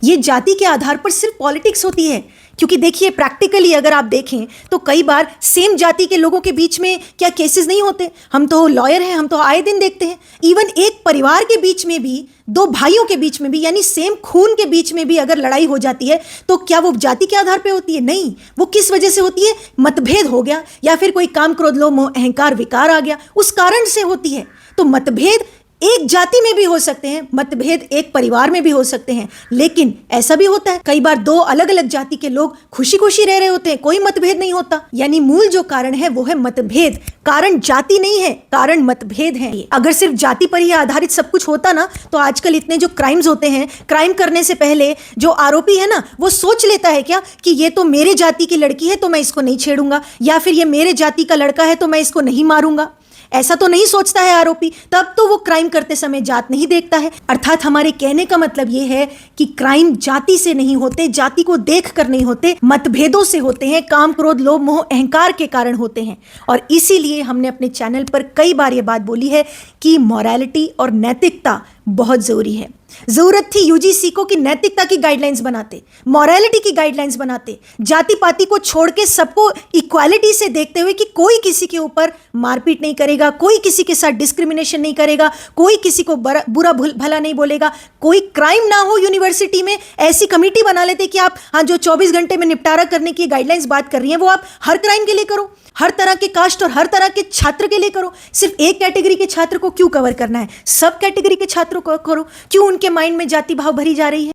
ये जाति के आधार पर सिर्फ पॉलिटिक्स होती है, क्योंकि देखिए प्रैक्टिकली अगर आप देखें तो कई बार सेम जाति के लोगों के बीच में क्या केसेस नहीं होते। हम तो लॉयर हैं, हम तो आए दिन देखते हैं। इवन एक परिवार के बीच में भी, दो भाइयों के बीच में भी, यानी सेम खून के बीच में भी अगर लड़ाई हो जाती है तो क्या वो जाति के आधार पे होती है? नहीं। वो किस वजह से होती है? मतभेद हो गया, या फिर कोई काम क्रोध लोभ मोह अहंकार विकार आ गया, उस कारण से होती है। तो मतभेद एक जाति में भी हो सकते हैं, मतभेद एक परिवार में भी हो सकते हैं, लेकिन ऐसा भी होता है कई बार दो अलग अलग जाति के लोग खुशी खुशी रह रहे होते हैं, कोई मतभेद नहीं होता। यानी मूल जो कारण है वो है मतभेद, कारण जाति नहीं है, कारण मतभेद है। अगर सिर्फ जाति पर ही आधारित सब कुछ होता ना तो आजकल इतने जो क्राइम्स होते हैं, क्राइम करने से पहले जो आरोपी है ना वो सोच लेता है क्या कि ये तो मेरे जाति की लड़की है तो मैं इसको नहीं छेड़ूंगा, या फिर ये मेरे जाति का लड़का है तो मैं इसको नहीं मारूंगा। ऐसा तो नहीं सोचता है आरोपी, तब तो वो क्राइम करते समय जात नहीं देखता है। अर्थात हमारे कहने का मतलब ये है कि क्राइम जाति से नहीं होते, जाति को देख कर नहीं होते, मतभेदों से होते हैं, काम क्रोध लोभ मोह अहंकार के कारण होते हैं। और इसीलिए हमने अपने चैनल पर कई बार ये बात बोली है कि मॉरलिटी और नैतिकता बहुत जरूरी है। जरूरत थी यूजीसी को कि नैतिकता की गाइडलाइंस बनाते, मॉरलिटी की गाइडलाइंस बनाते, जाति पाति को छोड़ के सबको इक्वालिटी से देखते हुए कि कोई किसी के ऊपर मारपीट नहीं करेगा, कोई किसी के साथ डिस्क्रिमिनेशन नहीं करेगा, कोई किसी को बुरा भला नहीं बोलेगा, कोई क्राइम ना हो। यूनिवर्सिटी में ऐसी कमेटी बना लेते कि आप जो 24 घंटे में निपटारा करने की गाइडलाइंस बात कर रही हैं वो आप हर क्राइम के लिए करो, हर तरह के कास्ट और हर तरह के छात्र के लिए करो। सिर्फ एक कैटेगरी के छात्र को क्यों कवर करना है? सब कैटेगरी के छात्रों को करो। क्यों उनके माइंड में जाति भाव भरी जा रही है?